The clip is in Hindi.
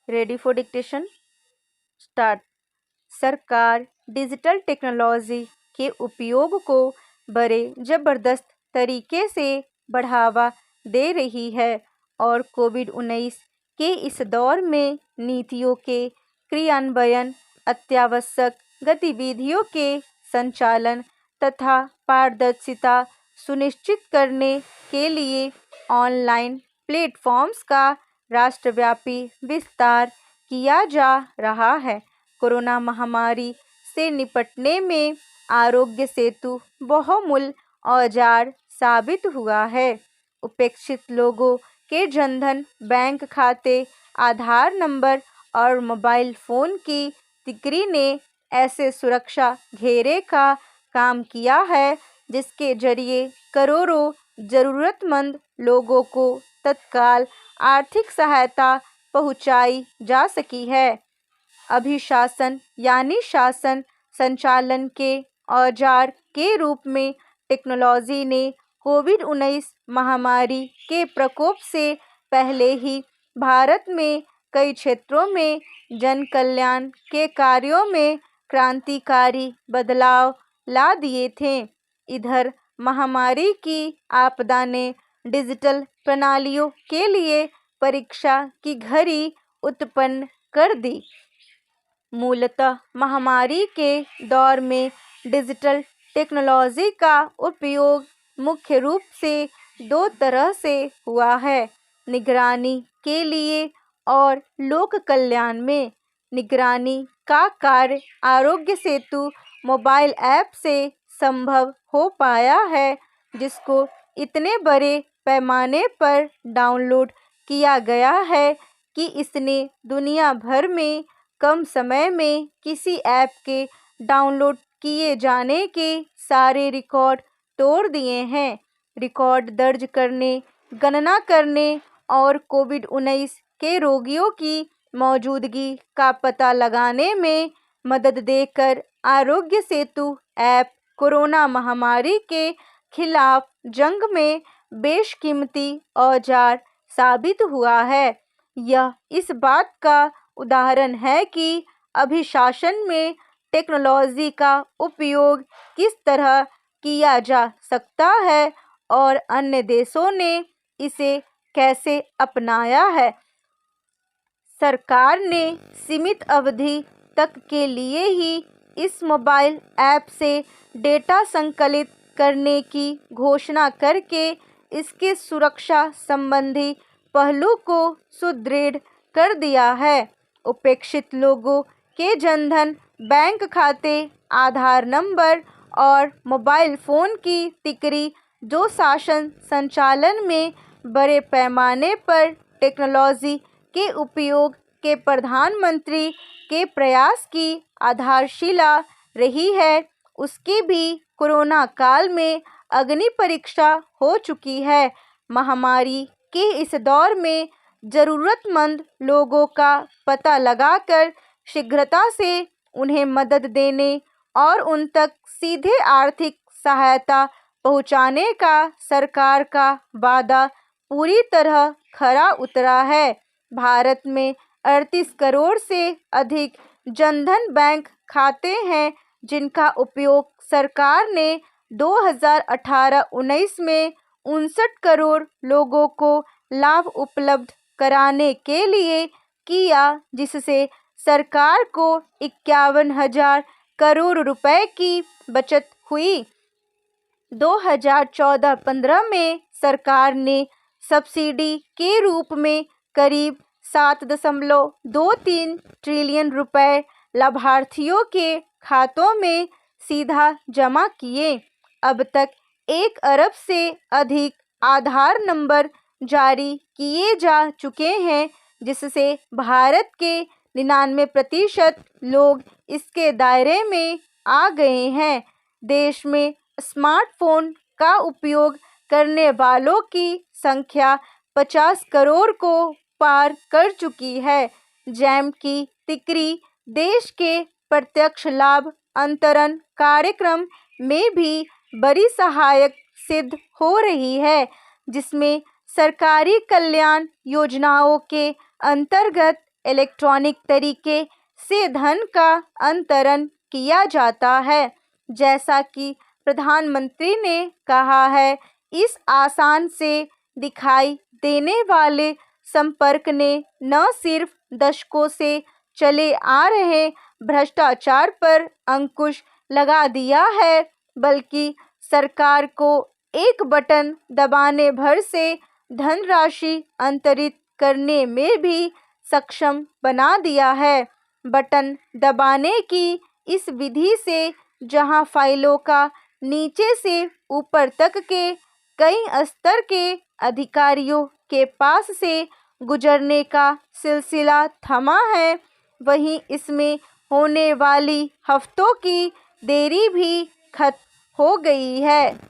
Ready for dictation start. सरकार डिजिटल टेक्नोलॉजी के उपयोग को बड़े ज़बरदस्त तरीके से बढ़ावा दे रही है और कोविड-19 के इस दौर में नीतियों के क्रियान्वयन, अत्यावश्यक गतिविधियों के संचालन तथा पारदर्शिता सुनिश्चित करने के लिए ऑनलाइन प्लेटफॉर्म्स का राष्ट्रव्यापी विस्तार किया जा रहा है। कोरोना महामारी से निपटने में आरोग्य सेतु बहुमूल्य औजार साबित हुआ है। उपेक्षित लोगों के जनधन बैंक खाते, आधार नंबर और मोबाइल फ़ोन की तिकरी ने ऐसे सुरक्षा घेरे का काम किया है जिसके जरिए करोड़ों ज़रूरतमंद लोगों को तत्काल आर्थिक सहायता पहुंचाई जा सकी है। अभिशासन यानी शासन संचालन के औजार के रूप में टेक्नोलॉजी ने कोविड-19 महामारी के प्रकोप से पहले ही भारत में कई क्षेत्रों में जन कल्याण के कार्यों में क्रांतिकारी बदलाव ला दिए थे। इधर महामारी की आपदा ने डिजिटल प्रणालियों के लिए परीक्षा की घड़ी उत्पन्न कर दी। मूलतः महामारी के दौर में डिजिटल टेक्नोलॉजी का उपयोग मुख्य रूप से दो तरह से हुआ है, निगरानी के लिए और लोक कल्याण में। निगरानी का कार्य आरोग्य सेतु मोबाइल ऐप से संभव हो पाया है, जिसको इतने बड़े पैमाने पर डाउनलोड किया गया है कि इसने दुनिया भर में कम समय में किसी ऐप के डाउनलोड किए जाने के सारे रिकॉर्ड तोड़ दिए हैं। रिकॉर्ड दर्ज करने, गणना करने और कोविड-19 के रोगियों की मौजूदगी का पता लगाने में मदद देकर आरोग्य सेतु ऐप कोरोना महामारी के खिलाफ जंग में बेशकीमती औजार साबित हुआ है। यह इस बात का उदाहरण है कि अभिशासन में टेक्नोलॉजी का उपयोग किस तरह किया जा सकता है और अन्य देशों ने इसे कैसे अपनाया है। सरकार ने सीमित अवधि तक के लिए ही इस मोबाइल ऐप से डेटा संकलित करने की घोषणा करके इसके सुरक्षा संबंधी पहलू को सुदृढ़ कर दिया है। उपेक्षित लोगों के जनधन बैंक खाते, आधार नंबर और मोबाइल फ़ोन की तिकरी जो शासन संचालन में बड़े पैमाने पर टेक्नोलॉजी के उपयोग के प्रधानमंत्री के प्रयास की आधारशिला रही है, उसकी भी कोरोना काल में अग्नि परीक्षा हो चुकी है। महामारी के इस दौर में ज़रूरतमंद लोगों का पता लगाकर शीघ्रता से उन्हें मदद देने और उन तक सीधे आर्थिक सहायता पहुंचाने का सरकार का वादा पूरी तरह खरा उतरा है। भारत में 38 करोड़ से अधिक जनधन बैंक खाते हैं, जिनका उपयोग सरकार ने 2018-19 में 59 करोड़ लोगों को लाभ उपलब्ध कराने के लिए किया, जिससे सरकार को 51,000 करोड़ रुपए की बचत हुई। 2014-15 में सरकार ने सब्सिडी के रूप में करीब 7.23 ट्रिलियन रुपए लाभार्थियों के खातों में सीधा जमा किए। अब तक 1 अरब से अधिक आधार नंबर जारी किए जा चुके हैं, जिससे भारत के 99% लोग इसके दायरे में आ गए हैं। देश में स्मार्टफोन का उपयोग करने वालों की संख्या 50 करोड़ को पार कर चुकी है। जैम की तिकरी देश के प्रत्यक्ष लाभ अंतरण कार्यक्रम में भी बड़ी सहायक सिद्ध हो रही है, जिसमें सरकारी कल्याण योजनाओं के अंतर्गत इलेक्ट्रॉनिक तरीके से धन का अंतरण किया जाता है। जैसा कि प्रधानमंत्री ने कहा है, इस आसान से दिखाई देने वाले संपर्क ने न सिर्फ दशकों से चले आ रहे भ्रष्टाचार पर अंकुश लगा दिया है, बल्कि सरकार को एक बटन दबाने भर से धनराशि अंतरित करने में भी सक्षम बना दिया है। बटन दबाने की इस विधि से जहां फाइलों का नीचे से ऊपर तक के कई स्तर के अधिकारियों के पास से गुजरने का सिलसिला थमा है, वहीं इसमें होने वाली हफ्तों की देरी भी खत्म हो गई है।